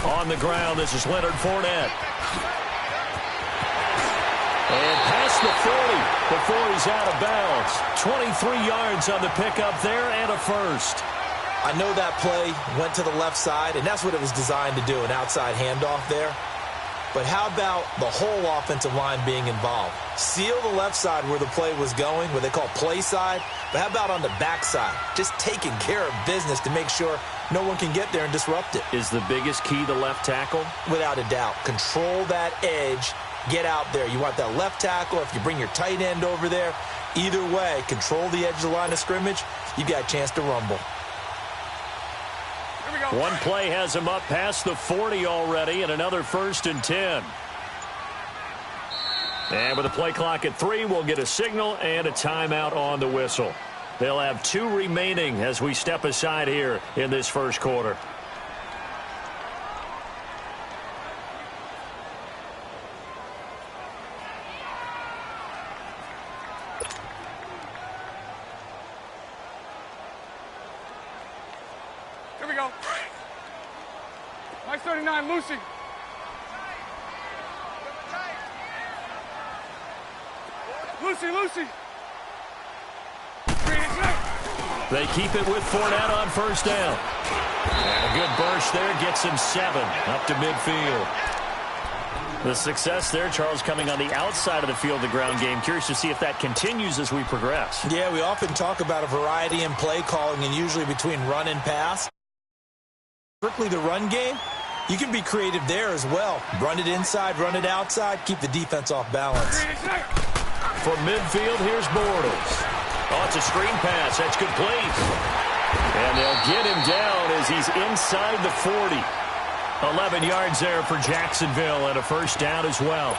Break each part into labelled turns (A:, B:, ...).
A: On the ground, this is Leonard Fournette. And past the 40 before he's out of bounds. 23 yards on the pickup there and a first.
B: I know that play went to the left side, and that's what it was designed to do, an outside handoff there. But how about the whole offensive line being involved? Seal the left side where the play was going, what they call play side. But how about on the back side? Just taking care of business to make sure no one can get there and disrupt it.
A: Is the biggest key the left tackle?
B: Without a doubt. Control that edge. Get out there. You want that left tackle. If you bring your tight end over there, either way, control the edge of the line of scrimmage, you got a chance to rumble.
A: One play has him up past the 40 already, and another 1st and 10. And with the play clock at 3, we'll get a signal and a timeout on the whistle. They'll have 2 remaining as we step aside here in this first quarter.
C: Here we go. Nice 39, Lucy. Lucy.
A: They keep it with Fournette on 1st down. And a good burst there gets him 7 up to midfield. The success there, Charles, coming on the outside of the field, the ground game. Curious to see if that continues as we progress.
B: Yeah, we often talk about a variety in play calling and usually between run and pass. Strictly the run game, you can be creative there as well. Run it inside, run it outside, keep the defense off balance.
A: From midfield, here's Bortles. Oh, it's a screen pass. That's complete. And they'll get him down as he's inside the 40. 11 yards there for Jacksonville and a 1st down as well.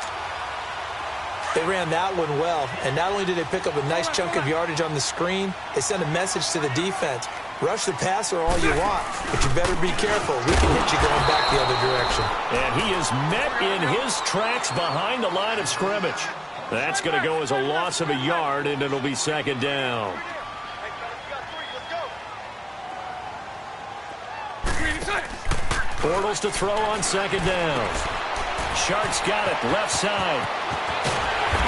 B: They ran that one well, and not only did they pick up a nice chunk of yardage on the screen, they sent a message to the defense. Rush the passer all you want, but you better be careful. We can hit you going back the other direction.
A: And he is met in his tracks behind the line of scrimmage. That's going to go as a loss of a yard, and it'll be 2nd down. Bortles to throw on 2nd down. Sharks got it, left side.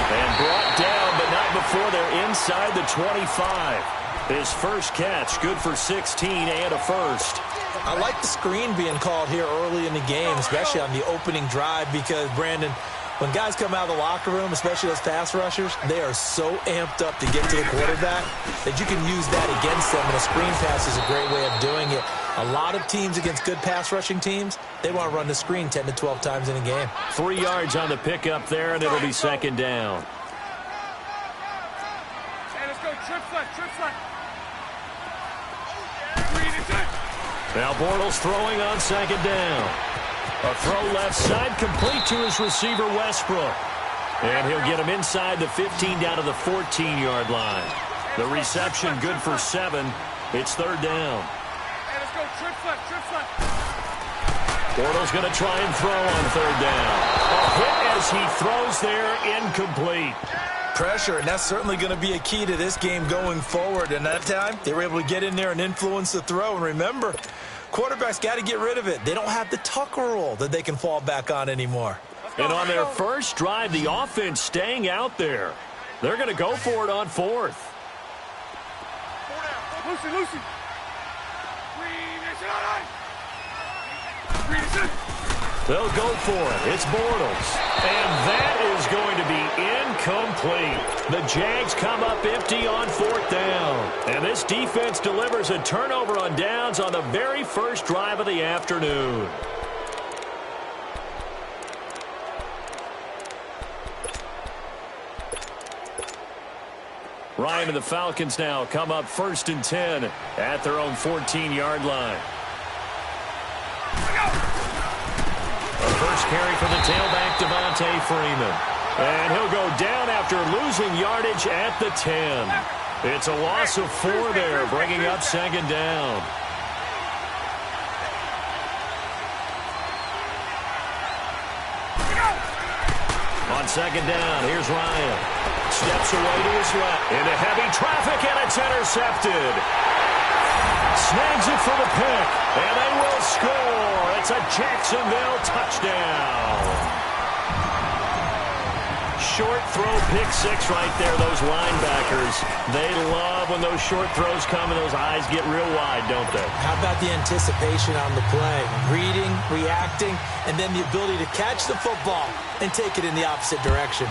A: And brought down, but not before they're inside the 25. His first catch, good for 16 and a 1st.
B: I like the screen being called here early in the game, especially on the opening drive, because, Brandon, when guys come out of the locker room, especially those pass rushers, they are so amped up to get to the quarterback that you can use that against them, and a screen pass is a great way of doing it. A lot of teams against good pass rushing teams, they want to run the screen 10 to 12 times in a game.
A: 3 yards on the pickup there, and it'll be 2nd down.
C: Hey, let's go. Trip flat.
A: Now Bortles throwing on 2nd down. A throw left side, complete to his receiver, Westbrook. And he'll get him inside the 15 down to the 14-yard line. The reception good for 7. It's 3rd down.
C: Hey, let's go. Trip flat.
A: Bortles going to try and throw on 3rd down. A hit as he throws there, incomplete.
B: Pressure, and that's certainly going to be a key to this game going forward. And that time, they were able to get in there and influence the throw. And remember, quarterbacks got to get rid of it. They don't have the tuck rule that they can fall back on anymore.
A: And on their first drive, the offense staying out there. They're going to go for it on 4th.
C: Lucy.
A: They'll go for it. It's Bortles. And that is going to be incomplete. The Jags come up empty on 4th down. And this defense delivers a turnover on downs on the very first drive of the afternoon. Ryan and the Falcons now come up 1st and 10 at their own 14-yard line. First carry for the tailback, Devontae Freeman. And he'll go down after losing yardage at the 10. It's a loss of 4 there, bringing up 2nd down. On 2nd down, here's Ryan. Steps away to his left into heavy traffic, and it's intercepted. snags it for the pick, and they will score. It's a Jacksonville touchdown. Short throw, pick six right there. Those linebackers, they love when those short throws come and those eyes get real wide, don't they?
B: How about the anticipation on the play? Reading, reacting, and then the ability to catch the football and take it in the opposite direction.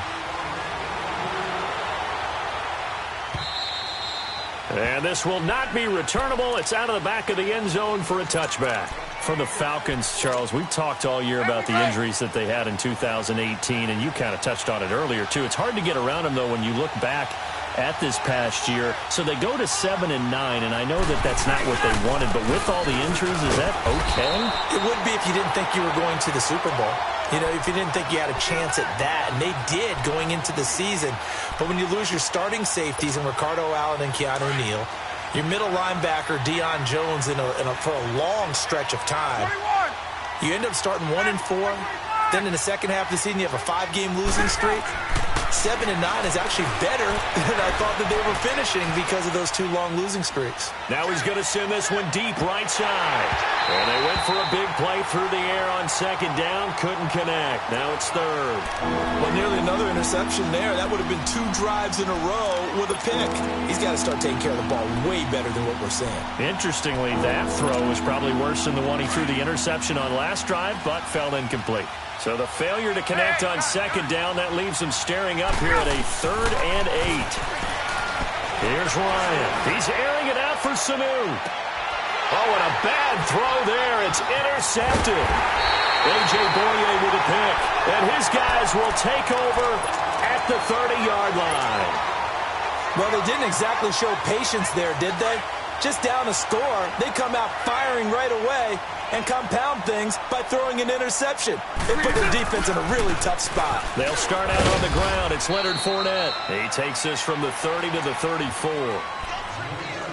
A: And this will not be returnable. It's out of the back of the end zone for a touchback. For the Falcons, Charles, we've talked all year about the injuries that they had in 2018, and you kind of touched on it earlier, too. It's hard to get around them, though, when you look back at this past year. So they go to 7-9, and I know that that's not what they wanted, but with all the injuries, is that okay?
B: It would be if you didn't think you were going to the Super Bowl. You know, if you didn't think you had a chance at that, and they did going into the season. But when you lose your starting safeties in Ricardo Allen and Keanu Neal, your middle linebacker, Deion Jones, for a long stretch of time, you end up starting 1-4. Then in the second half of the season, you have a 5-game losing streak. 7-9 is actually better than I thought that they were finishing because of those 2 long losing streaks.
A: Now he's going to send this one deep right side. And they went for a big play through the air on second down. Couldn't connect. Now it's third.
B: Well, nearly another interception there. That would have been 2 drives in a row with a pick. He's got to start taking care of the ball way better than what we're seeing.
A: Interestingly, that throw was probably worse than the one he threw the interception on last drive, but fell incomplete. So the failure to connect on second down, that leaves him staring up here at a 3rd and 8. Here's Ryan. He's airing it out for Sanu. Oh, and a bad throw there. It's intercepted. A.J. Boye with a pick. And his guys will take over at the 30-yard line.
B: Well, they didn't exactly show patience there, did they? Just down a score, they come out firing right away and compound things by throwing an interception. They put their defense in a really tough spot.
A: They'll start out on the ground. It's Leonard Fournette. He takes this from the 30 to the 34.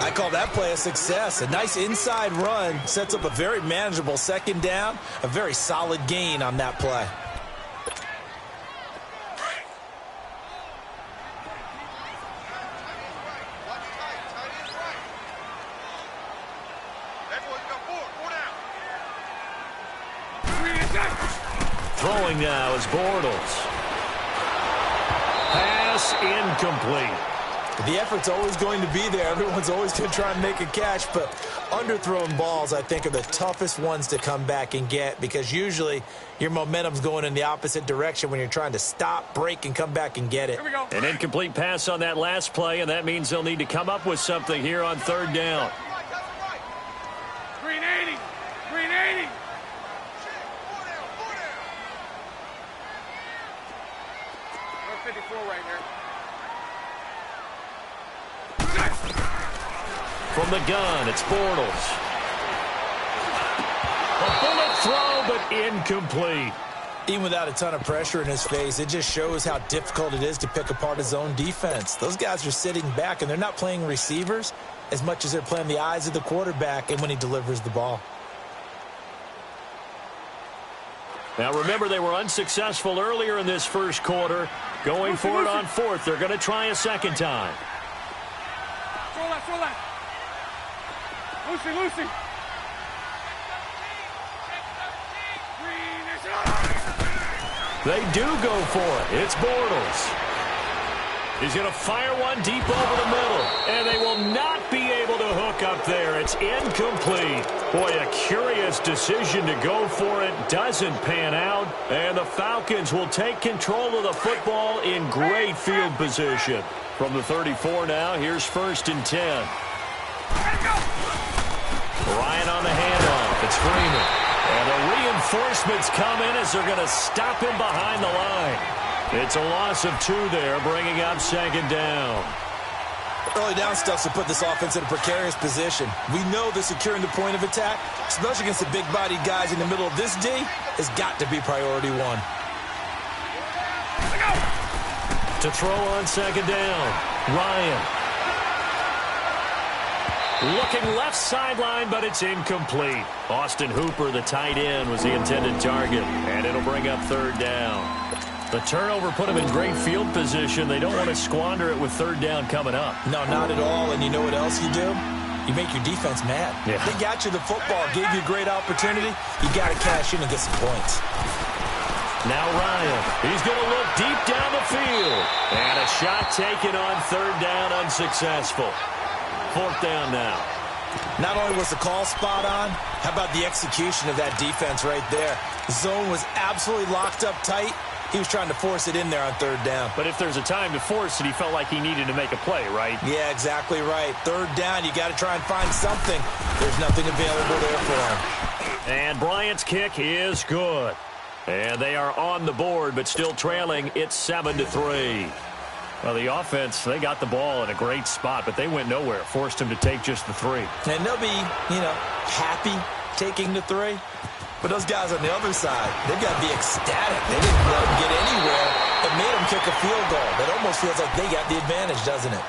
B: I call that play a success. A nice inside run sets up a very manageable second down, a very solid gain on that play.
A: Throwing now is Bortles. Pass incomplete.
B: The effort's always going to be there. Everyone's always going to try and make a catch, but underthrown balls, I think, are the toughest ones to come back and get because usually your momentum's going in the opposite direction when you're trying to stop, break, and come back and get it.
C: Here we go.
A: An incomplete pass on that last play, and that means they'll need to come up with something here on 3rd down.
C: Green 80. Green 80. We're 54 right here.
A: From the gun, it's Bortles. A bullet throw, but incomplete.
B: Even without a ton of pressure in his face, it just shows how difficult it is to pick apart his own defense. Those guys are sitting back, and they're not playing receivers as much as they're playing the eyes of the quarterback and when he delivers the ball.
A: Now, remember, they were unsuccessful earlier in this first quarter. Going for it on 4th. They're going to try a second time.
C: Throw left. Lucy.
A: They do go for it. It's Bortles. He's going to fire one deep over the middle. And they will not be able to hook up there. It's incomplete. Boy, a curious decision to go for it. Doesn't pan out. And the Falcons will take control of the football in great field position. From the 34 now, here's 1st and 10. Ryan on the handoff. It's Freeman. And the reinforcements come in as they're going to stop him behind the line. It's a loss of 2 there, bringing up 2nd down.
B: Early down stuff to put this offense in a precarious position. We know that securing the point of attack, especially against the big-bodied guys in the middle of this D, has got to be priority 1.
A: To throw on 2nd down, Ryan. Looking left sideline, but it's incomplete. Austin Hooper, the tight end, was the intended target, and it'll bring up 3rd down. The turnover put them in great field position. They don't want to squander it with 3rd down coming up.
B: No, not at all. And you know what else you do? you make your defense mad.
A: Yeah.
B: They got you the football, gave you a great opportunity. You got to cash in and get some points.
A: Now Ryan, he's going to look deep down the field. And a shot taken on third down, unsuccessful. Fourth down now.
B: Not only was the call spot on, how about the execution of that defense right there? The zone was absolutely locked up tight. He was trying to force it in there on third down.
D: But if there's a time to force it, he felt like he needed to make a play, right?
B: Yeah, exactly right. Third down, you got to try and find something. There's nothing available there for him.
A: And Bryant's kick is good. And they are on the board, but still trailing. It's 7-3.
D: Well, the offense, they got the ball in a great spot, but they went nowhere. Forced him to take just the 3.
B: And they'll be, happy taking the 3. But those guys on the other side, they've got to be ecstatic. They didn't let them get anywhere. It made them kick a field goal. That almost feels like they got the advantage, doesn't it?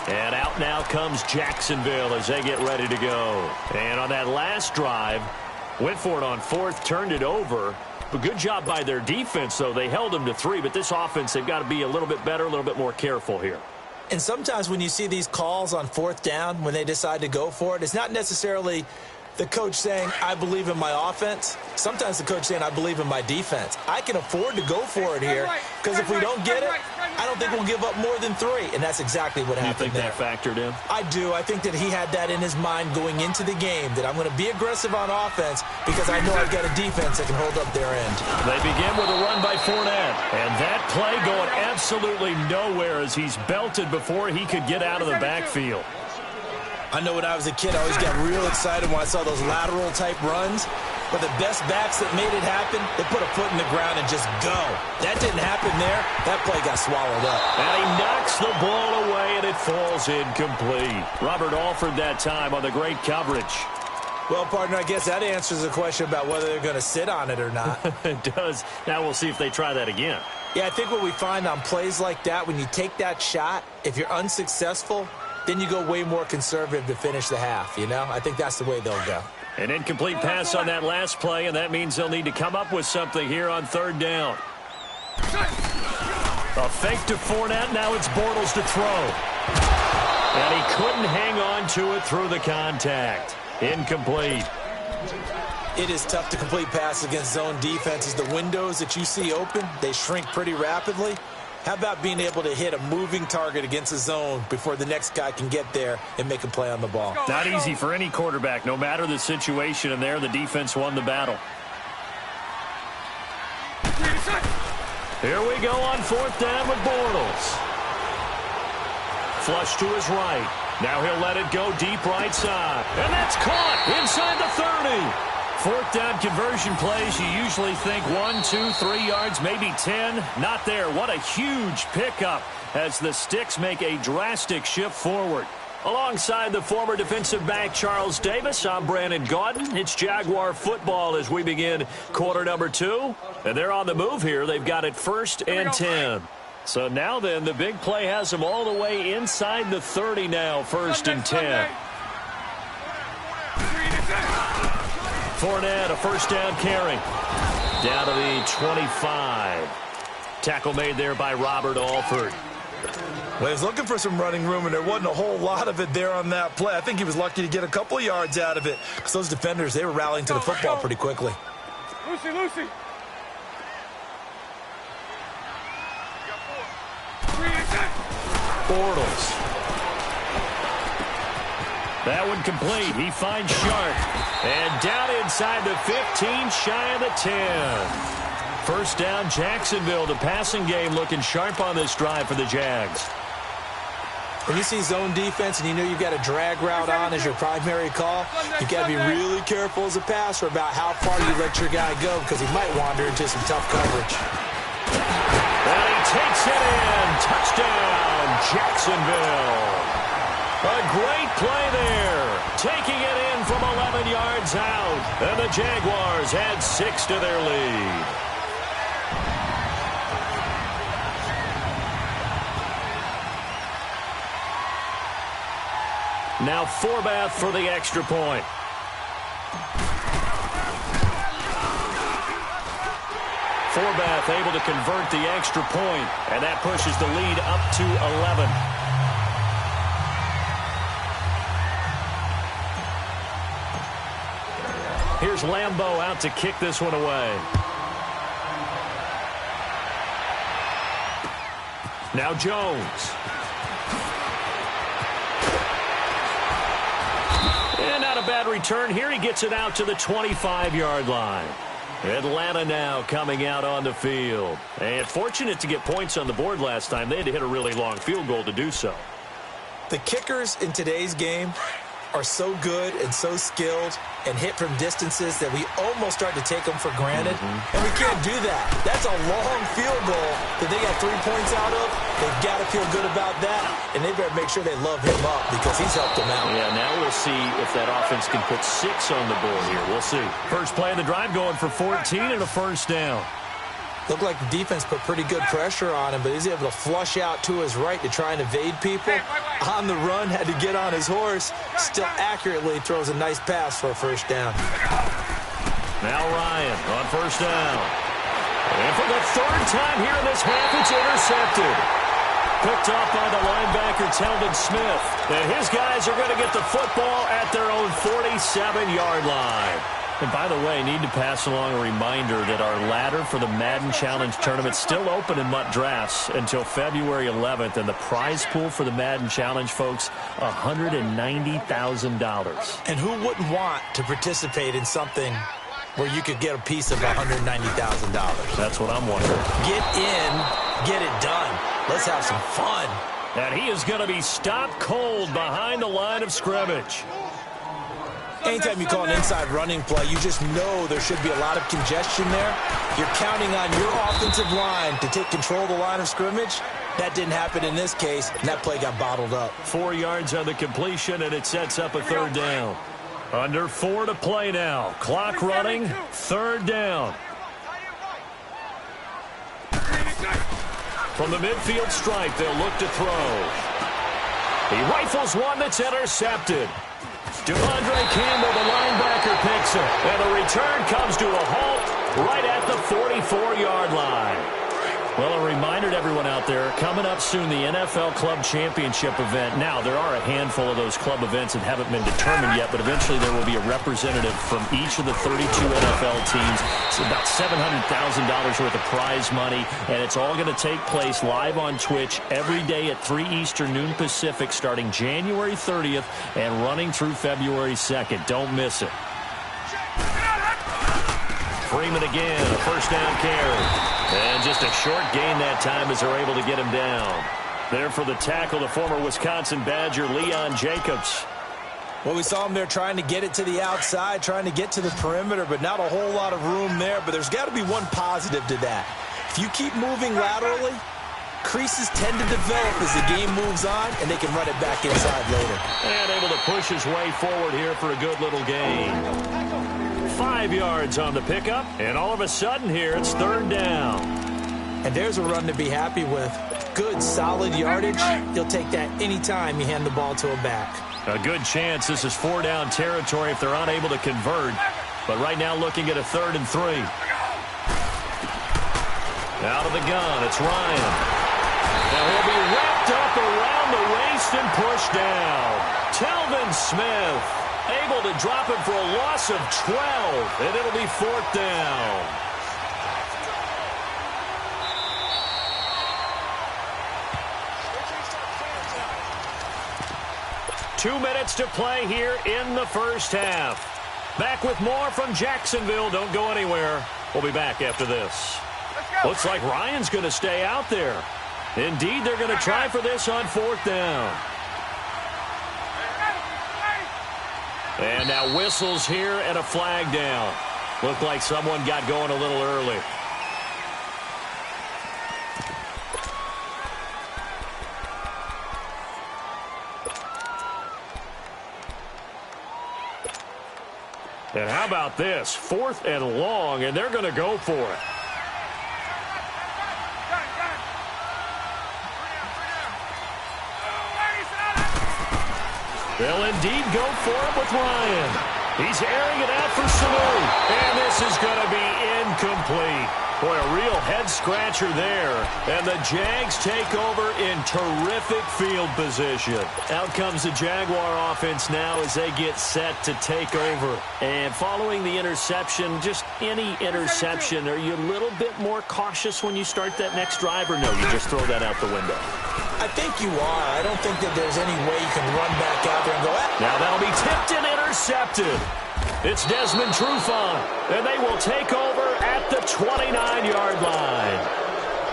A: And out now comes Jacksonville as they get ready to go. And on that last drive, went for it on fourth, turned it over. But good job by their defense, though. They held them to 3, but this offense, they've got to be a little bit better, a little bit more careful here.
B: And sometimes when you see these calls on fourth down, when they decide to go for it, it's not necessarily the coach saying, I believe in my offense. Sometimes the coach saying, I believe in my defense. I can afford to go for it here because if we don't get it, I don't think we'll give up more than 3. And that's exactly what happened there.
A: You think that factored in?
B: I do. I think that he had that in his mind going into the game, that I'm going to be aggressive on offense because I know I've got a defense that can hold up their end.
A: They begin with a run by Fournette. And that play going absolutely nowhere as he's belted before he could get out of the backfield.
B: I know when I was a kid, I always got real excited when I saw those lateral-type runs. But the best backs that made it happen, they put a foot in the ground and just go. That didn't happen there. That play got swallowed up.
A: And he knocks the ball away, and it falls incomplete. Robert Alford that time on the great coverage.
B: Well, partner, I guess that answers the question about whether they're going to sit on it or not.
A: It does. Now we'll see if they try that again.
B: Yeah, I think what we find on plays like that, when you take that shot, if you're unsuccessful, then you go way more conservative to finish the half, I think that's the way they'll go.
A: An incomplete pass on that last play, and that means they'll need to come up with something here on third down. A fake to Fournette. Now it's Bortles to throw. And he couldn't hang on to it through the contact. Incomplete.
B: It is tough to complete passes against zone defenses. The windows that you see open, they shrink pretty rapidly. How about being able to hit a moving target against a zone before the next guy can get there and make a play on the ball?
D: Not easy for any quarterback, no matter the situation, and there the defense won the battle.
A: Here we go on fourth down with Bortles. Flush to his right. Now he'll let it go deep right side. And that's caught inside the 30. Fourth down conversion plays, you usually think 1, 2, 3 yards, maybe 10. Not there. What a huge pickup as the Sticks make a drastic shift forward. Alongside the former defensive back Charles Davis, I'm Brandon Gaudin. It's Jaguar football as we begin quarter number 2. And they're on the move here. They've got it 1st and 10. So now then, the big play has them all the way inside the 30 now, 1st and 10. Fournette, a first down carry. Down to the 25. Tackle made there by Robert Alford.
B: Well, he was looking for some running room, and there wasn't a whole lot of it there on that play. I think he was lucky to get a couple of yards out of it because those defenders, they were rallying to the football pretty quickly.
C: Lucy.
A: Bortles. That one complete. He finds Sharp. And down inside the 15, shy of the 10. First down, Jacksonville. The passing game looking sharp on this drive for the Jags.
B: When you see zone defense and you know you've got a drag route on as your primary call, you've got to be really careful as a passer about how far you let your guy go because he might wander into some tough coverage.
A: And he takes it in. Touchdown, Jacksonville. A great play there. Taking it in from 11 yards out. And the Jaguars add 6 to their lead. Now Forbath for the extra point. Forbath able to convert the extra point, and that pushes the lead up to 11. Here's Lambeau out to kick this one away. Now Jones. And not a bad return here. He gets it out to the 25-yard line. Atlanta now coming out on the field. And fortunate to get points on the board last time. They had to hit a really long field goal to do so.
B: The kickers in today's game are so good and so skilled and hit from distances that we almost start to take them for granted. And we can't do that. That's a long field goal that they got 3 points out of. They've got to feel good about that, and they better make sure they love him up because he's helped them out.
A: Yeah, now we'll see if that offense can put 6 on the board here. We'll see. First play of the drive going for 14 and a first down.
B: Looked like the defense put pretty good pressure on him, but he's able to flush out to his right to try and evade people. On the run, had to get on his horse. Still accurately throws a nice pass for a first down.
A: Now Ryan on first down. And for the third time here in this half, it's intercepted. Picked off by the linebacker, Telvin Smith. And his guys are going to get the football at their own 47-yard line. And by the way, need to pass along a reminder that our ladder for the Madden Challenge tournament is still open in MUT Drafts until February 11th. And the prize pool for the Madden Challenge, folks, $190,000.
B: And who wouldn't want to participate in something where you could get a piece of $190,000?
A: That's what I'm wondering.
B: Get in, get it done. Let's have some fun.
A: And he is going to be stopped cold behind the line of scrimmage.
B: Anytime you call an inside running play, you just know there should be a lot of congestion there. You're counting on your offensive line to take control of the line of scrimmage. That didn't happen in this case, and that play got bottled up.
A: 4 yards on the completion, and it sets up a third down. Under 4 to play now. Clock running, third down. From the midfield stripe, they'll look to throw. He rifles one that's intercepted. Devondre Campbell, the linebacker, picks it. And the return comes to a halt right at the 44-yard line. Well, a reminder to everyone out there, coming up soon, the NFL Club Championship event. Now, there are a handful of those club events that haven't been determined yet, but eventually there will be a representative from each of the 32 NFL teams. It's about $700,000 worth of prize money, and it's all going to take place live on Twitch every day at 3 Eastern, noon Pacific, starting January 30th and running through February 2nd. Don't miss it. Freeman again, a first down carry. And just a short gain that time as they're able to get him down. There for the tackle, the former Wisconsin Badger, Leon Jacobs.
B: Well, we saw him there trying to get it to the outside, trying to get to the perimeter, but not a whole lot of room there. But there's got to be one positive to that. If you keep moving laterally, creases tend to develop as the game moves on, and they can run it back inside later.
A: And able to push his way forward here for a good little gain. 5 yards on the pickup, and all of a sudden here it's third down.
B: And there's a run to be happy with. Good, solid yardage. You'll take that anytime you hand the ball to a back.
A: A good chance this is 4 down territory if they're unable to convert. But right now looking at a 3rd and 3. Out of the gun, it's Ryan. Now he'll be wrapped up around the waist and pushed down. Telvin Smith able to drop him for a loss of 12, and it'll be 4th down. Two minutes to play here in the first half. Back with more from Jacksonville. Don't go anywhere. We'll be back after this. Looks like Ryan's going to stay out there. Indeed, they're going to try for this on 4th down. And now whistles here and a flag down. Looked like someone got going a little early. And how about this? 4th and long, and they're going to go for it. They'll indeed go for it with Ryan. He's airing it out for Sanu. And this is going to be incomplete. Boy, a real head-scratcher there. And the Jags take over in terrific field position. Out comes the Jaguar offense now as they get set to take over. And following the interception, just any interception, are you a little bit more cautious when you start that next drive, or no, you just throw that out the window?
B: I think you are. I don't think that there's any way you can run back out there and go,
A: Now that'll be tipped and intercepted. It's Desmond Trufant, and they will take over at the 29-yard line.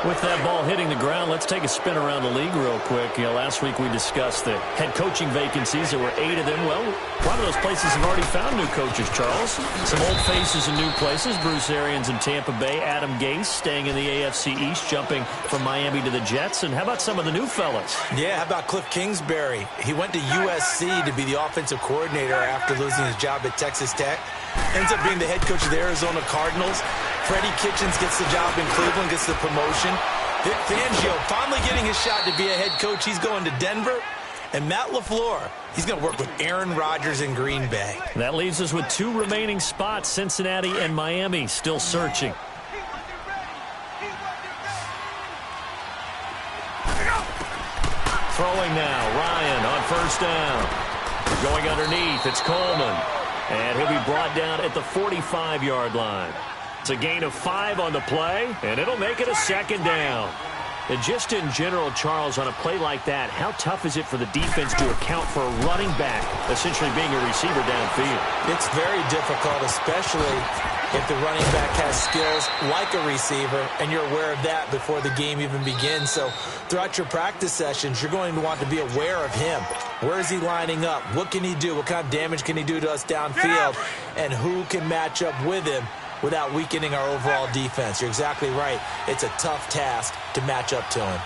A: With that ball hitting the ground, let's take a spin around the league real quick. Last week we discussed the head coaching vacancies. There were 8 of them. Well, a lot of those places have already found new coaches, Charles. Some old faces in new places. Bruce Arians in Tampa Bay. Adam Gase staying in the AFC East, jumping from Miami to the Jets. And how about some of the new fellas?
B: Yeah, how about Cliff Kingsbury? He went to USC to be the offensive coordinator after losing his job at Texas Tech. Ends up being the head coach of the Arizona Cardinals. Freddie Kitchens gets the job in Cleveland, gets the promotion. Vic Fangio finally getting his shot to be a head coach. He's going to Denver. And Matt LaFleur, he's going to work with Aaron Rodgers in Green Bay.
A: That leaves us with 2 remaining spots, Cincinnati and Miami, still searching. Throwing now, Ryan on first down. Going underneath, it's Coleman. And he'll be brought down at the 45-yard line. It's a gain of 5 on the play, and it'll make it a second down. And just in general, Charles, on a play like that, how tough is it for the defense to account for a running back essentially being a receiver downfield?
B: It's very difficult, especially if the running back has skills like a receiver, and you're aware of that before the game even begins. So throughout your practice sessions, you're going to want to be aware of him. Where is he lining up? What can he do? What kind of damage can he do to us downfield? And who can match up with him without weakening our overall defense? You're exactly right. It's a tough task to match up to him.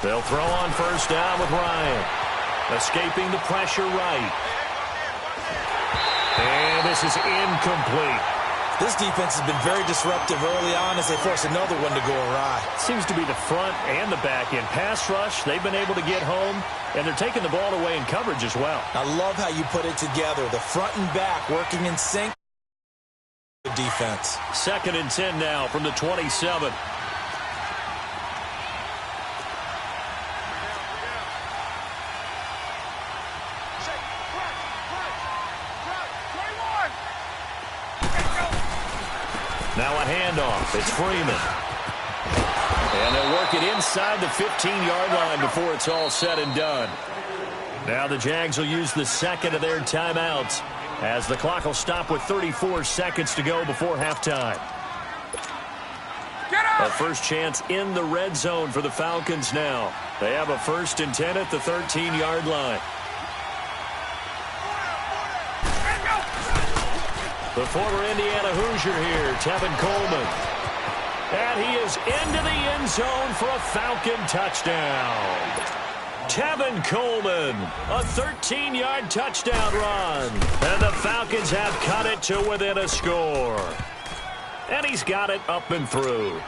A: They'll throw on first down with Ryan. Escaping the pressure right. And this is incomplete.
B: This defense has been very disruptive early on as they force another one to go awry.
A: Seems to be the front and the back end. Pass rush, they've been able to get home, and they're taking the ball away in coverage as well.
B: I love how you put it together. The front and back working in sync. Defense.
A: 2nd and 10 now from the 27. Now a handoff. It's Freeman. And they'll work it inside the 15-yard line before it's all said and done. Now the Jags will use the second of their timeouts as the clock will stop with 34 seconds to go before halftime. A first chance in the red zone for the Falcons now. They have a 1st and 10 at the 13-yard line. The former Indiana Hoosier here, Tevin Coleman. And he is into the end zone for a Falcon touchdown. Tevin Coleman, a 13-yard touchdown run. And the Falcons have cut it to within a score. And he's got it up and through.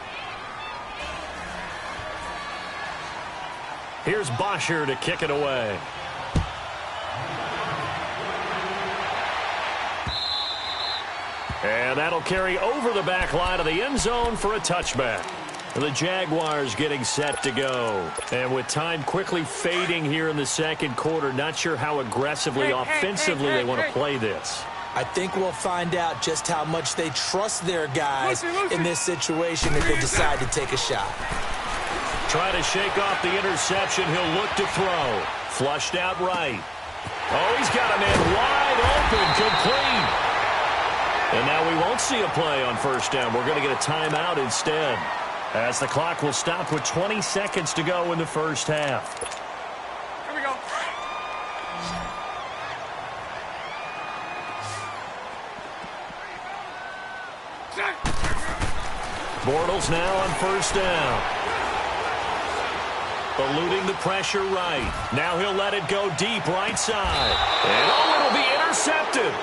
A: Here's Bosher to kick it away. And that'll carry over the back line of the end zone for a touchback. The Jaguars getting set to go. And with time quickly fading here in the second quarter, not sure how aggressively, offensively they want to play this.
B: I think we'll find out just how much they trust their guys in this situation if they decide to take a shot.
A: Try to shake off the interception. He'll look to throw. Flushed out right. Oh, he's got a man wide open, complete. And now we won't see a play on first down. We're going to get a timeout instead, as the clock will stop with 20 seconds to go in the first half.
C: Here we go.
A: Bortles now on first down. Eluding the pressure right. Now he'll let it go deep right side. And oh, it'll be intercepted.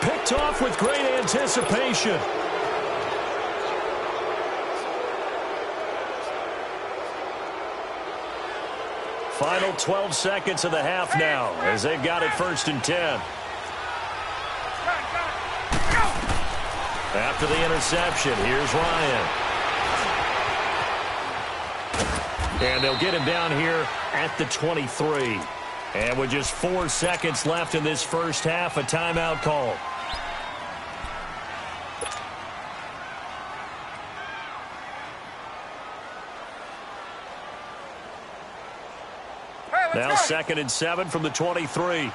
A: Picked off with great anticipation. Final 12 seconds of the half now as they've got it 1st and 10. After the interception, here's Ryan. And they'll get him down here at the 23. And with just 4 seconds left in this first half, a timeout call. Now 2nd and 7 from the 23.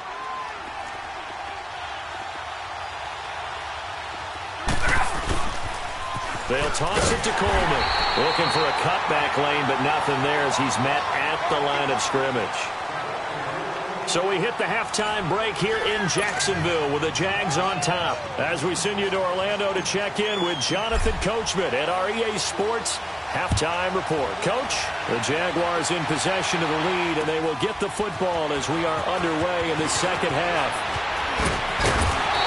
A: They'll toss it to Coleman. Looking for a cutback lane, but nothing there as he's met at the line of scrimmage. So we hit the halftime break here in Jacksonville with the Jags on top. As we send you to Orlando to check in with Jonathan Coachman at our EA Sports Halftime Report. Coach, the Jaguars in possession of the lead, and they will get the football as we are underway in the second half.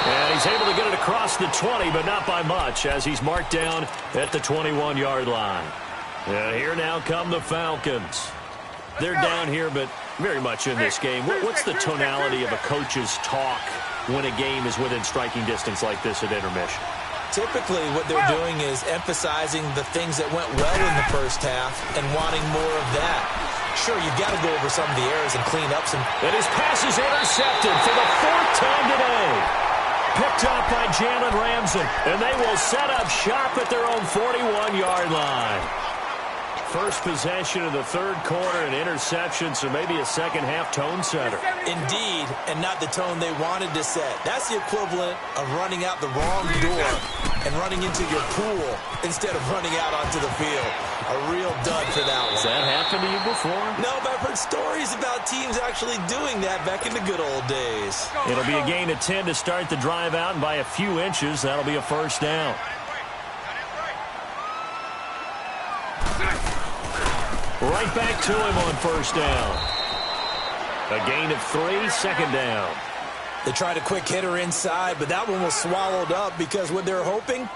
A: And he's able to get it across the 20, but not by much, as he's marked down at the 21-yard line. And here now come the Falcons. They're down here, but very much in this game. What's the tonality of a coach's talk when a game is within striking distance like this at intermission?
B: Typically, what they're doing is emphasizing the things that went well in the first half and wanting more of that. Sure, you've got to go over some of the errors and clean up some.
A: And his pass is intercepted for the 4th time today. Picked up by Jalen Ramsey, and they will set up shop at their own 41-yard line. First possession of the 3rd quarter, an interception, so maybe a second-half tone setter.
B: Indeed, and not the tone they wanted to set. That's the equivalent of running out the wrong door and running into your pool instead of running out onto the field. A real dud for that one.
A: Has that happened to you before?
B: No, but I've heard stories about teams actually doing that back in the good old days.
A: It'll be a gain of 10 to start the drive out, and by a few inches, that'll be a first down. Right back to him on first down. A gain of 3, second down.
B: They tried a quick hitter inside, but that one was swallowed up because what they're hoping,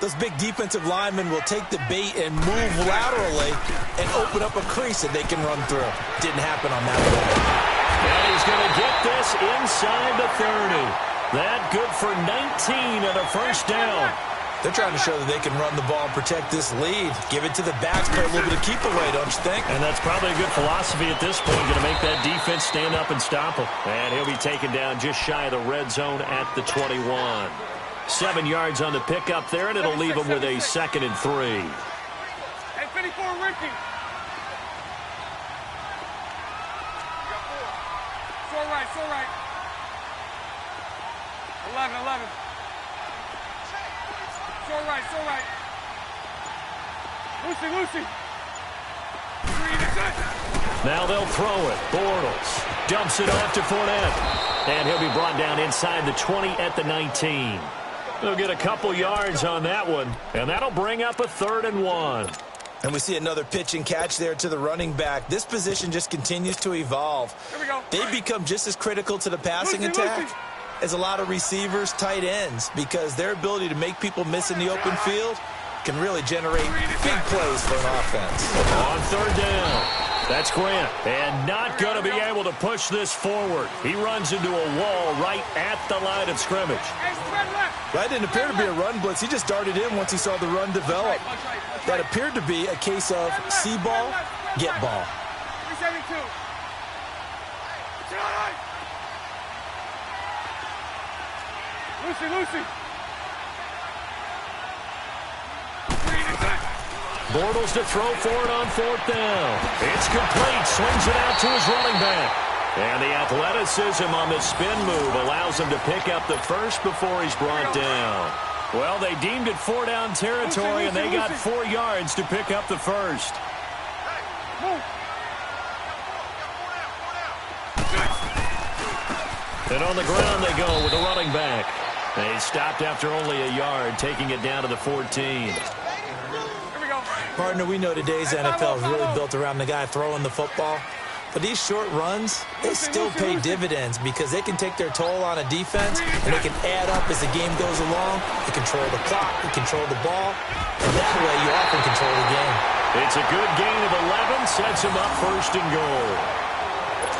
B: those big defensive linemen will take the bait and move laterally and open up a crease that they can run through. Didn't happen on that one.
A: And he's going to get this inside the 30. That good for 19 and a first down.
B: They're trying to show that they can run the ball and protect this lead. Give it to the backs, play a little bit of keep away, don't you think?
A: And that's probably a good philosophy at this point, going to make that defense stand up and stop him. And he'll be taken down just shy of the red zone at the 21. 7 yards on the pickup there, and it'll leave him with a 2nd and 3.
C: Hey, 54, Ricky. It's all right, it's all right. 11. It's all right, it's all right. Lucy.
A: Now they'll throw it. Bortles dumps it off to Fournette. And he'll be brought down inside the 20 at the 19. They'll get a couple yards on that one, and that'll bring up a 3rd and 1.
B: And we see another pitch and catch there to the running back. This position just continues to evolve.
C: Here we go.
B: They become just as critical to the passing attack as a lot of receivers, tight ends, because their ability to make people miss in the open field can really generate big plays for an offense.
A: On 3rd down. That's Grant, and not going to be able to push this forward. He runs into a wall right at the line of scrimmage.
B: That didn't appear to be a run blitz. He just darted in once he saw the run develop. That appeared to be a case of see ball, get ball.
C: 372. Lucy.
A: Bortles to throw for it on 4th down. It's complete. Swings it out to his running back. And the athleticism on the spin move allows him to pick up the first before he's brought down. Well, they deemed it 4-down territory, and they got 4 yards to pick up the first. And on the ground they go with the running back. They stopped after only a yard, taking it down to the 14.
B: Partner, we know today's NFL is really built around the guy throwing the football. But these short runs, they still pay dividends because they can take their toll on a defense, and they can add up as the game goes along. They control the clock, they control the ball, and that way you often control the game.
A: It's a good gain of 11, sets him up 1st and goal.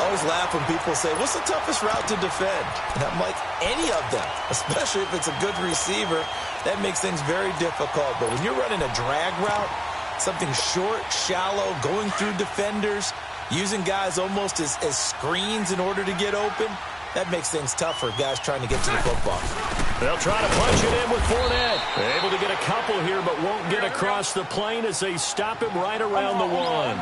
B: I always laugh when people say, what's the toughest route to defend? And I'm like, any of them, especially if it's a good receiver. That makes things very difficult. But when you're running a drag route, something short, shallow, going through defenders, using guys almost as screens in order to get open, that makes things tough for guys trying to get to the football.
A: They'll try to punch it in with Fournette. Able to get a couple here, but won't get across the plane as they stop him right around the one.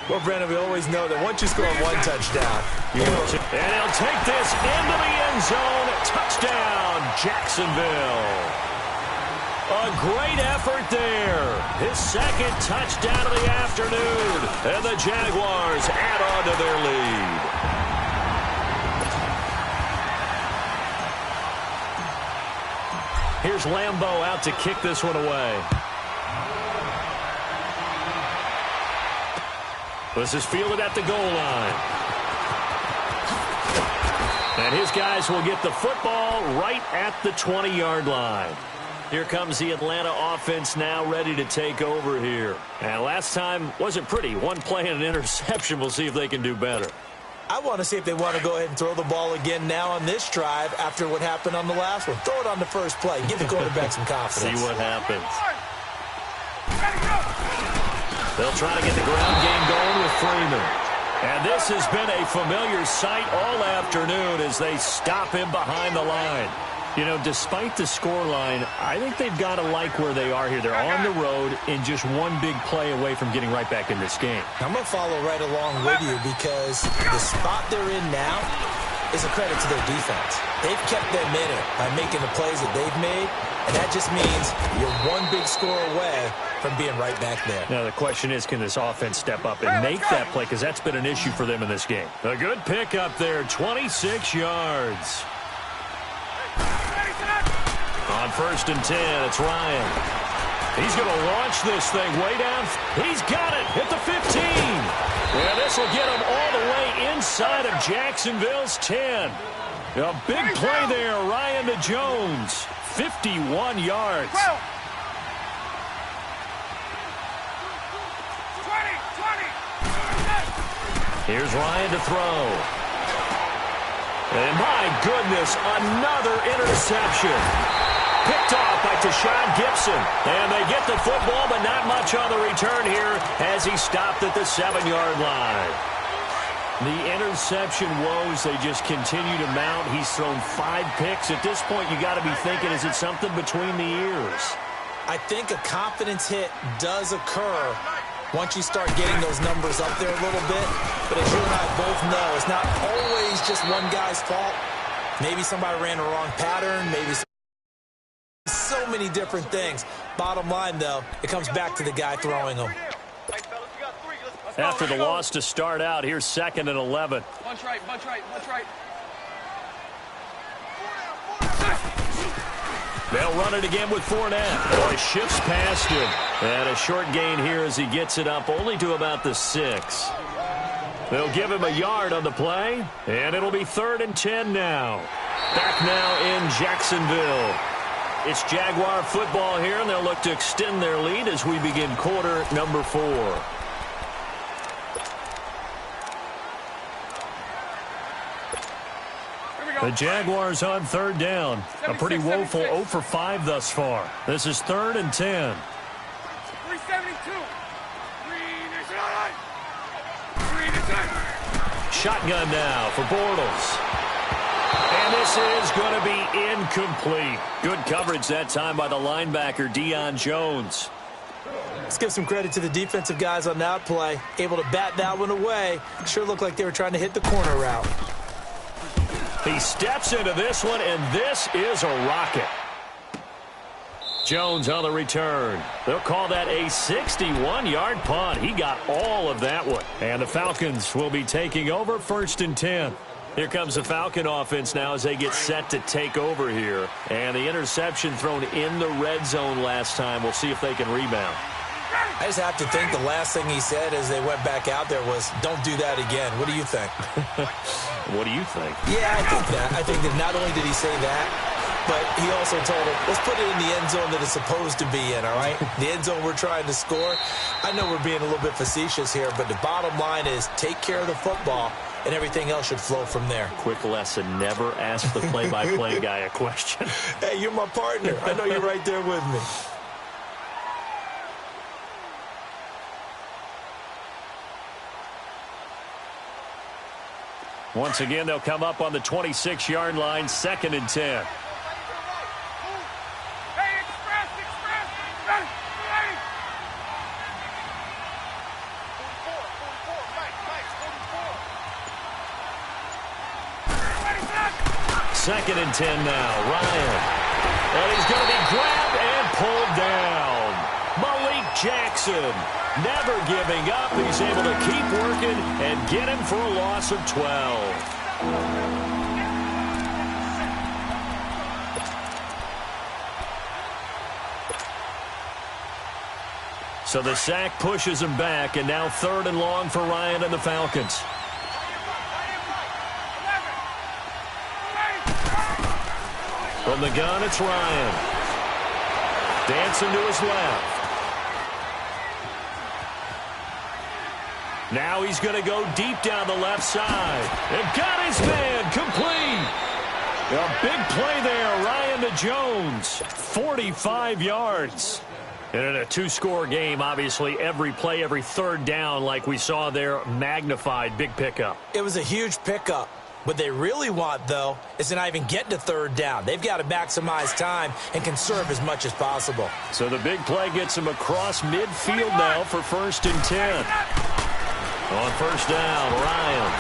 B: Well, Brandon, we always know that once you score one touchdown,
A: and he'll take this into the end zone. Touchdown, Jacksonville. A great effort there. His second touchdown of the afternoon. And the Jaguars add on to their lead. Here's Lambeau out to kick this one away. This is fielded at the goal line. And his guys will get the football right at the 20-yard line. Here comes the Atlanta offense now ready to take over here. And last time wasn't pretty. One play and an interception. We'll see if they can do better.
B: I want to see if they want to go ahead and throw the ball again now on this drive after what happened on the last one. Throw it on the first play. Give the quarterback some confidence.
A: See what happens. They'll try to get the ground game going with Freeman. And this has been a familiar sight all afternoon as they stop him behind the line. You know, despite the scoreline, I think they've got to like where they are here. They're on the road and just one big play away from getting right back in this game.
B: I'm going to follow right along with you because the spot they're in now is a credit to their defense. They've kept them in it by making the plays that they've made, and that just means you're one big score away from being right back there.
A: Now, the question is, can this offense step up and make that play? Because that's been an issue for them in this game. A good pick up there, 26 yards. On 1st and 10, it's Ryan. He's going to launch this thing way down. He's got it at the 15. And this will get him all the way inside of Jacksonville's 10. A big play there, Ryan to Jones. 51 yards.
C: 20.
A: Here's Ryan to throw. And my goodness, another interception. Picked off by Tashawn Gibson. And they get the football, but not much on the return here as he stopped at the 7-yard line. The interception woes, they just continue to mount. He's thrown 5 picks. At this point, you got to be thinking, is it something between the ears?
B: I think a confidence hit does occur once you start getting those numbers up there a little bit. But as you and I both know, it's not always just one guy's fault. Maybe somebody ran the wrong pattern. Maybe so many different things. Bottom line, though, it comes back to the guy throwing them.
A: After the loss to start out, here's 2nd and 11.
C: Bunch right.
A: They'll run it again with Fournette. Oh, he shifts past him. And a short gain here as he gets it up only to about the 6. They'll give him a yard on the play, and it'll be 3rd and 10 now. Back now in Jacksonville. It's Jaguar football here, and they'll look to extend their lead as we begin quarter number 4. The Jaguars on 3rd down. A pretty woeful 0 for 5 thus far. This is 3rd and 10.
C: 372.
A: Shotgun now for Bortles. And this is going to be incomplete. Good coverage that time by the linebacker, Deion Jones.
B: Let's give some credit to the defensive guys on that play. Able to bat that one away. Sure looked like they were trying to hit the corner route.
A: He steps into this one, and this is a rocket. Jones on the return. They'll call that a 61-yard punt. He got all of that one. And the Falcons will be taking over 1st and 10. Here comes the Falcon offense now as they get set to take over here. And the interception thrown in the red zone last time. We'll see if they can rebound.
B: I just have to think the last thing he said as they went back out there was, don't do that again. What do you think?
A: What do you think?
B: Yeah, I think that. I think that not only did he say that, but he also told him, let's put it in the end zone that it's supposed to be in, all right? The end zone we're trying to score. I know we're being a little bit facetious here, but the bottom line is take care of the football and everything else should flow from there.
A: Quick lesson, never ask the play-by-play guy a question.
B: Hey, you're my partner. I know you're right there with me.
A: Once again, they'll come up on the 26-yard line, 2nd and 10. Second and 10 now, Ryan. And he's going to be grabbed and pulled down. Malik Jackson, never giving up. He's able to keep working and get him for a loss of 12. So the sack pushes him back, and now 3rd and long for Ryan and the Falcons. From the gun, it's Ryan. Dancing to his left. Now he's going to go deep down the left side. And got his man complete. A big play there, Ryan to Jones. 45 yards. And in a 2-score game, obviously, every play, every 3rd down, like we saw there, magnified. Big pickup.
B: It was a huge pickup. What they really want, though, is to not even get to 3rd down. They've got to maximize time and conserve as much as possible.
A: So the big play gets him across midfield now for 1st and 10. On 1st down, Ryan.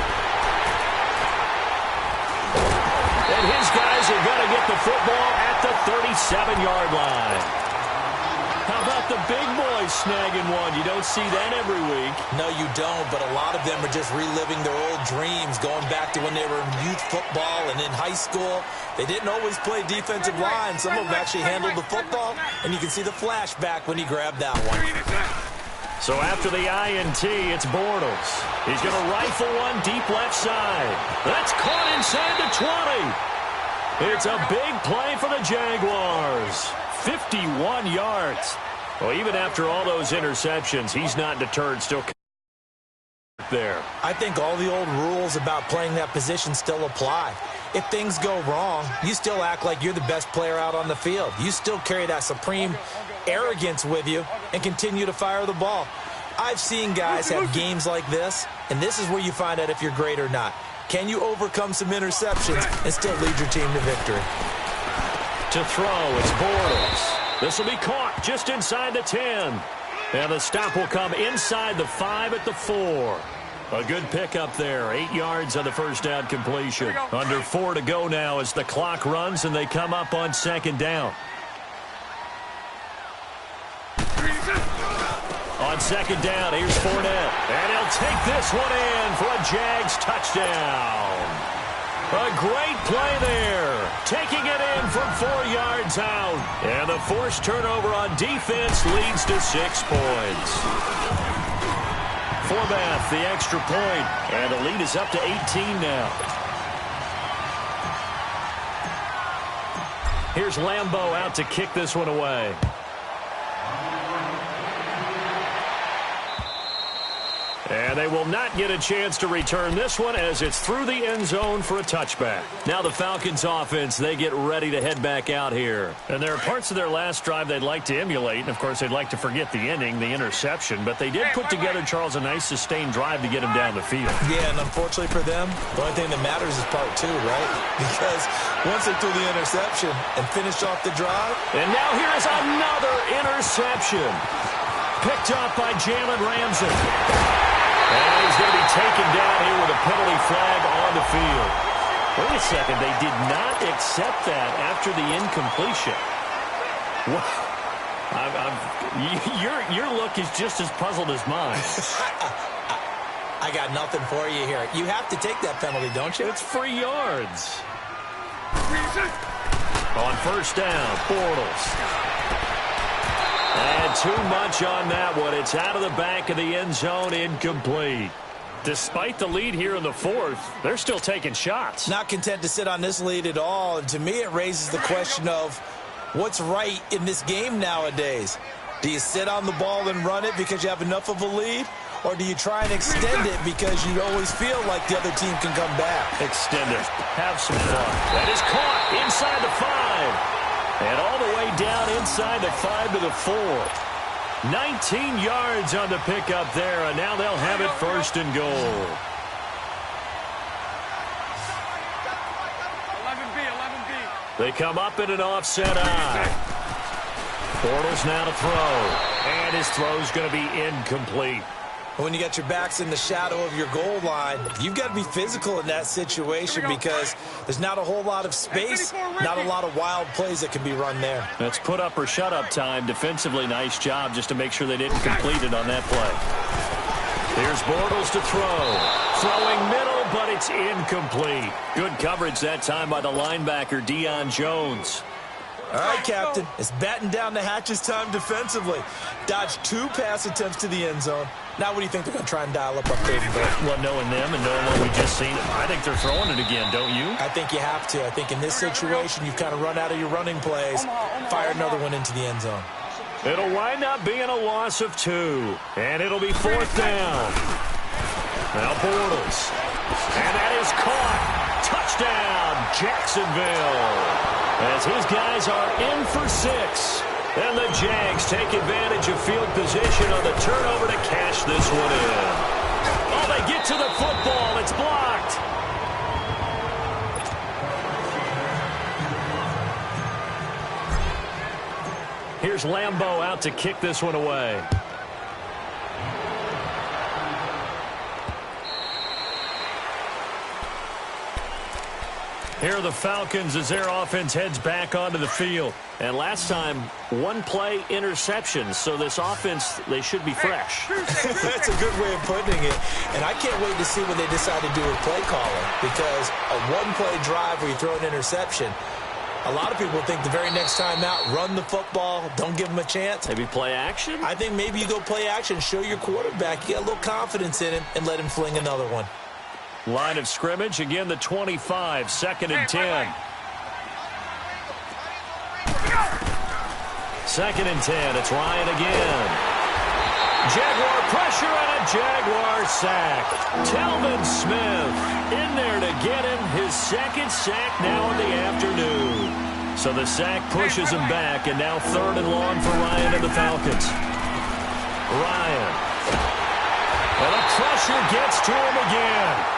A: And his guys are going to get the football at the 37-yard line. How about the big boys snagging one? You don't see that every week.
B: No, you don't, but a lot of them are just reliving their old dreams, going back to when they were in youth football and in high school. They didn't always play defensive line. Some of them actually handled the football, and you can see the flashback when he grabbed that one.
A: So after the INT, it's Bortles. He's going to rifle one deep left side. That's caught inside the 20. It's a big play for the Jaguars. 51 yards. Well, even after all those interceptions, he's not deterred, still there.
B: I think all the old rules about playing that position still apply. If things go wrong, you still act like you're the best player out on the field. You still carry that supreme arrogance with you and continue to fire the ball. I've seen guys have games like this, and this is where you find out if you're great or not. Can you overcome some interceptions and still lead your team to victory?
A: To throw, it's Bortles. This will be caught just inside the 10. And the stop will come inside the 5 at the 4. A good pickup there. 8 yards on the 1st down completion. Under 4 to go now as the clock runs and they come up on 2nd down. On 2nd down, here's Fournette. And he'll take this one in for a Jags touchdown. A great play there. Taking it in from 4 yards out. And the forced turnover on defense leads to 6 points. Forbath, the extra point. And the lead is up to 18 now. Here's Lambeau out to kick this one away. And they will not get a chance to return this one as it's through the end zone for a touchback. Now the Falcons offense, they get ready to head back out here. And there are parts of their last drive they'd like to emulate. And, of course, they'd like to forget the ending, the interception. But they did put together, Charles, a nice sustained drive to get him down the field.
B: Yeah, and unfortunately for them, the only thing that matters is part 2, right? Because once they threw the interception and finished off the drive.
A: And now here is another interception. Picked up by Jalen Ramsey. And he's going to be taken down here with a penalty flag on the field. Wait a second. They did not accept that after the incompletion. Your look is just as puzzled as mine.
B: I got nothing for you here. You have to take that penalty, don't you?
A: It's free yards. On 1st down, Bortles. And too much on that one. It's out of the back of the end zone, incomplete. Despite the lead here in the 4th, they're still taking shots.
B: Not content to sit on this lead at all. And to me, it raises the question of what's right in this game nowadays. Do you sit on the ball and run it because you have enough of a lead? or do you try and extend it because you always feel like the other team can come back?
A: Extend it. Have some fun. That is caught inside the 5. And all the way down inside the 5 to the 4. 19 yards on the pickup there, and now they'll have it first and goal.
C: 11B.
A: They come up in an offset eye. Bortles now to throw, and his throw's going to be incomplete.
B: When you got your backs in the shadow of your goal line, you've got to be physical in that situation because there's not a whole lot of space, not a lot of wild plays that can be run there.
A: That's put up or shut up time. Defensively, nice job just to make sure they didn't complete it on that play. Here's Bortles to throw. Throwing middle, but it's incomplete. Good coverage that time by the linebacker, Deion Jones.
B: All right, Captain. It's batten down the hatches time defensively. Dodged 2 pass attempts to the end zone. Now what do you think they're going to try and dial up third and goal?
A: Well, knowing them and knowing what we just seen, I think they're throwing it again, don't you?
B: I think you have to. I think in this situation, you've kind of run out of your running plays. Fire another one into the end zone.
A: It'll wind up being a loss of 2. And it'll be 4th down. Now Bortles. And that is caught. Touchdown, Jacksonville. As his guys are in for 6. And the Jags take advantage of field position on the turnover to cash this one in. Oh, they get to the football. It's blocked. Here's Lambeau out to kick this one away. Here are the Falcons as their offense heads back onto the field. And last time, 1 play interception. So this offense, they should be fresh.
B: That's a good way of putting it. And I can't wait to see what they decide to do with play calling. Because a 1-play drive where you throw an interception, a lot of people think the very next time out, run the football, don't give them a chance.
A: Maybe play action?
B: I think maybe you go play action, show your quarterback, you got a little confidence in him, and let him fling another one.
A: Line of scrimmage, again the 25, 2nd and 10. 2nd and 10, it's Ryan again. Jaguar pressure and a Jaguar sack. Telvin Smith in there to get him his 2nd sack now in the afternoon. So the sack pushes him back, and now 3rd and long for Ryan and the Falcons. Ryan. And the pressure gets to him again.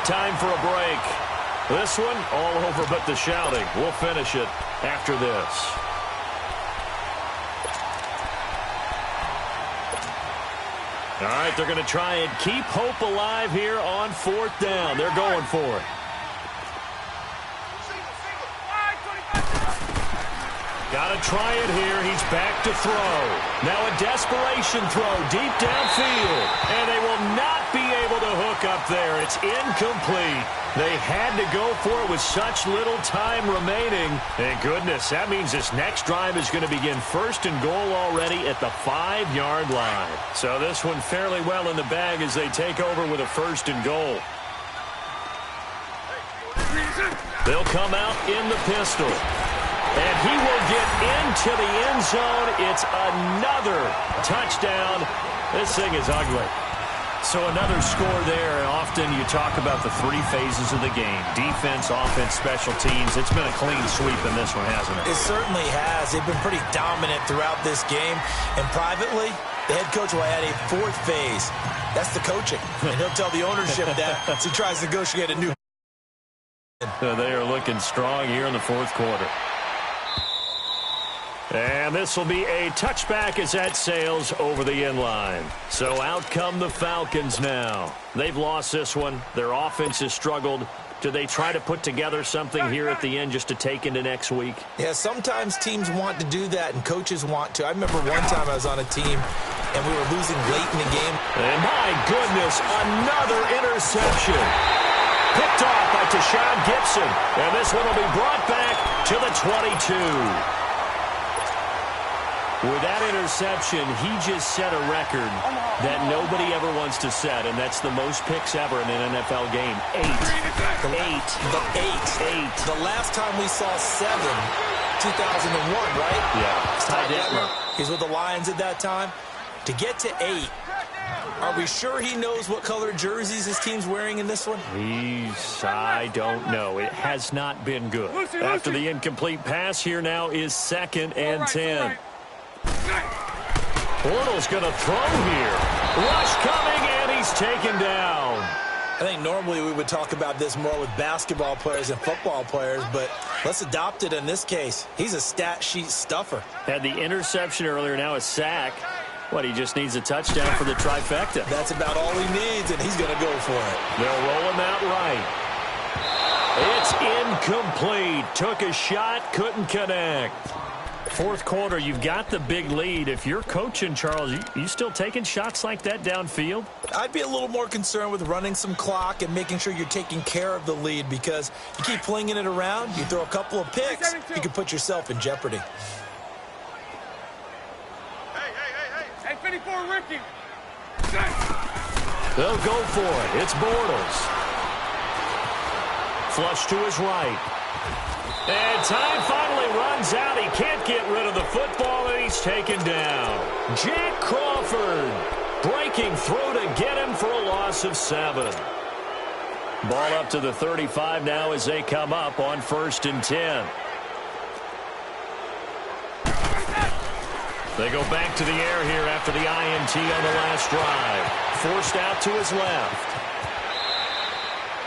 A: Time for a break. This one all over but the shouting. We'll finish it after this. All right, they're going to try and keep hope alive here on 4th down. They're going for it. Got to try it here. He's back to throw. Now a desperation throw deep downfield. And they will not be able to hook up there. It's incomplete. They had to go for it with such little time remaining. And goodness, that means this next drive is going to begin 1st and goal already at the 5-yard line. So this one fairly well in the bag as they take over with a 1st and goal. They'll come out in the pistol. And he will get into the end zone. It's another touchdown. This thing is ugly. So another score there. And often you talk about the 3 phases of the game. Defense, offense, special teams. It's been a clean sweep in this one, hasn't it?
B: It certainly has. They've been pretty dominant throughout this game. And privately, the head coach will add a 4th phase. That's the coaching. And he'll tell the ownership that as he tries to negotiate a new.
A: They are looking strong here in the 4th quarter. And this will be a touchback as that sails over the end line. So out come the Falcons now. They've lost this one. Their offense has struggled. Do they try to put together something here at the end just to take into next week?
B: Yeah, sometimes teams want to do that and coaches want to. I remember one time I was on a team and we were losing late in the game.
A: And my goodness, another interception. Picked off by Tashawn Gibson. And this one will be brought back to the 22. With that interception, he just set a record that nobody ever wants to set, and that's the most picks ever in an NFL game. 8.
B: The last time we saw 7, 2001, right?
A: Yeah. Ty Detmer.
B: He's with the Lions at that time. To get to 8, are we sure he knows what color jerseys his team's wearing in this one?
D: I don't know. It has not been good. After the incomplete pass, here now is 2nd and 10. Bortles going to throw here. Rush coming, and he's taken down.
B: I think normally we would talk about this more with basketball players and football players, but let's adopt it in this case. He's a stat sheet stuffer.
D: Had the interception earlier, now a sack. What, he just needs a touchdown for the trifecta.
B: That's about all he needs, and he's going to go for it.
D: They'll roll him out right. It's incomplete. Took a shot, couldn't connect. Fourth quarter, you've got the big lead. If you're coaching, Charles, you still taking shots like that downfield?
B: I'd be a little more concerned with running some clock and making sure you're taking care of the lead, because you keep flinging it around, you throw a couple of picks, you can put yourself in jeopardy.
C: Hey, 54, Ricky.
D: They'll go for it. It's Bortles. Flush to his right. And time finally runs out. He can't get rid of the football, and he's taken down. Jack Crawford breaking through to get him for a loss of 7. Ball up to the 35 now as they come up on 1st and 10. They go back to the air here after the INT on the last drive. Forced out to his left.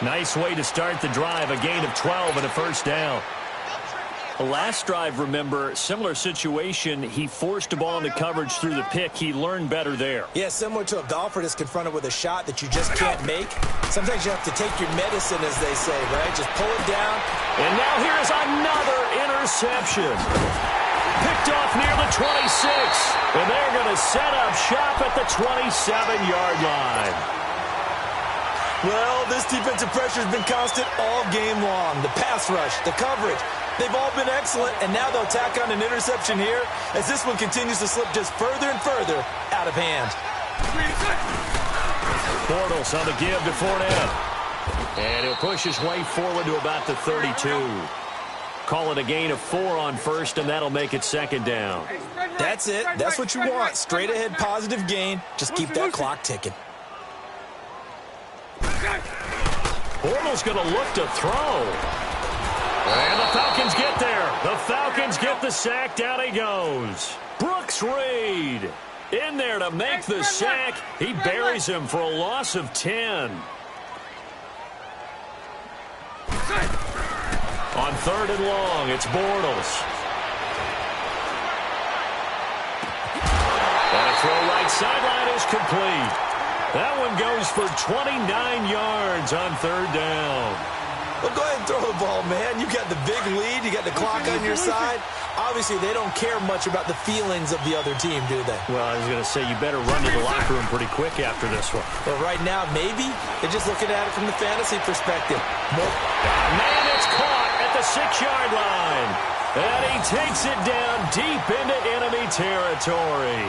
D: Nice way to start the drive. A gain of 12 and a first down. The last drive, remember, similar situation. He forced a ball into coverage through the pick. He learned better there.
B: Yeah, similar to a golfer that's confronted with a shot that you just can't make. Sometimes you have to take your medicine, as they say, right? Just pull it down.
D: And now here's another interception. Picked off near the 26. And they're going to set up shop at the 27-yard line.
B: Well, this defensive pressure has been constant all game long. The pass rush, the coverage, they've all been excellent, and now they'll tack on an interception here as this one continues to slip just further and further out of hand.
D: Bortles on the give to Fournette. And he'll push his way forward to about the 32. Call it a gain of 4 on 1st, and that'll make it 2nd down.
B: That's it. That's what you want. Straight ahead positive gain. Just keep that clock ticking.
D: Bortles going to look to throw. And the Falcons get there. The Falcons get the sack. Down he goes. Brooks Reed in there to make the sack. He buries him for a loss of 10. On 3rd and long, it's Bortles. And a throw right sideline is complete. That one goes for 29 yards on 3rd down.
B: Well, go ahead and throw the ball, man. You got the big lead. You got the clock on your side. Obviously, they don't care much about the feelings of the other team, do they?
D: Well, I was going to say, you better run to the locker room pretty quick after this one.
B: Well, right now, maybe. They're just looking at it from the fantasy perspective.
D: Man, it's caught at the 6-yard line. And he takes it down deep into enemy territory.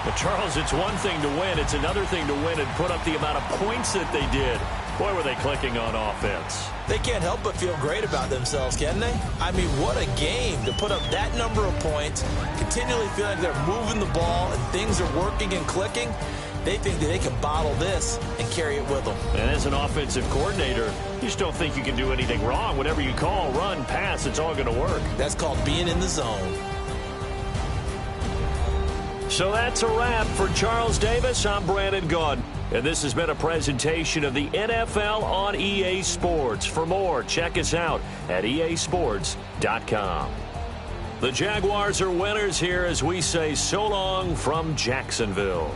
D: But, Charles, it's one thing to win. It's another thing to win and put up the amount of points that they did. Boy, were they clicking on offense.
B: They can't help but feel great about themselves, can they? I mean, what a game to put up that number of points, continually feel like they're moving the ball and things are working and clicking. They think that they can bottle this and carry it with them.
D: And as an offensive coordinator, you just don't think you can do anything wrong. Whatever you call, run, pass, it's all going to work.
B: That's called being in the zone.
A: So that's a wrap for Charles Davis. I'm Brandon Gaudin. And this has been a presentation of the NFL on EA Sports. For more, check us out at easports.com. The Jaguars are winners here as we say so long from Jacksonville.